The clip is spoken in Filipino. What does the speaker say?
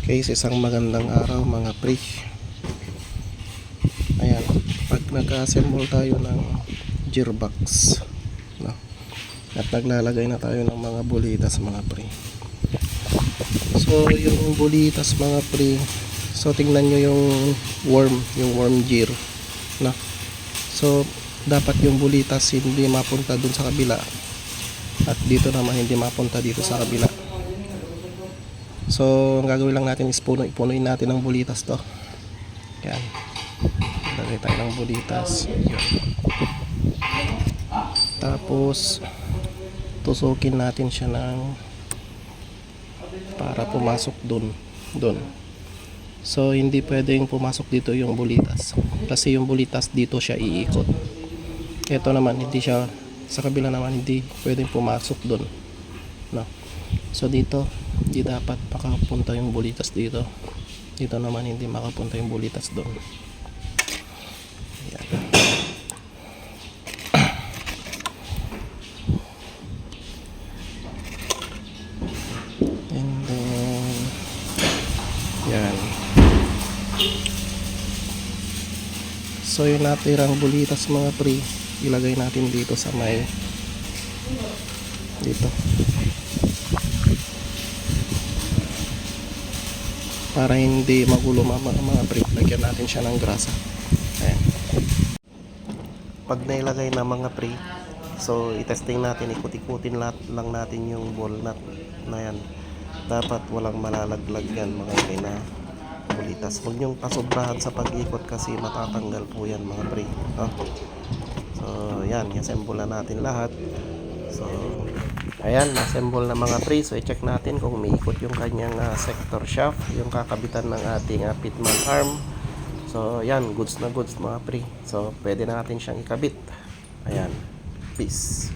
Okay, sa isang magandang araw mga pre. Ayan, pag nag-assemble tayo ng gearbox, no? At naglalagay na tayo ng mga bulitas mga pre. So yung bulitas mga pre, so tingnan nyo yung worm gear, no? So dapat yung bulitas hindi mapunta dun sa kabila, at dito naman hindi mapunta dito sa kabila. So ang gagawin lang natin is punuin natin ng bulitas to. Yan, lagay tayo ng bulitas. Yan. Tapos tusukin natin siya ng para pumasok dun. So hindi pwedeng pumasok dito yung bulitas, kasi yung bulitas dito siya iikot. Ito naman hindi siya, sa kabila naman hindi pwedeng pumasok dun, no? So dito hindi dapat makapunta yung bulitas dito. Dito naman hindi makapunta yung bulitas doon. Yan. And then yan. So yung natirang bulitas mga pre, ilagay natin dito sa may dito, para hindi magulo mga pre. Lagyan natin siya ng grasa. Ayan. Pag nailagay na mga pre, so itesting natin, ikut-ikutin lang natin yung ball nut na yan. Dapat walang malalaglag yan mga pre na bulitas. Huwag nyong pasobrahan sa pag-ikot kasi matatanggal po yan mga pre, no? So yan, i-assemble na natin lahat. So ayan, assemble na mga pre. So i-check natin kung umiikot yung kanyang sector shaft, yung kakabitan ng ating pitman arm. So yan, goods na goods mga pre. So pwede na natin siyang ikabit. Ayan, peace.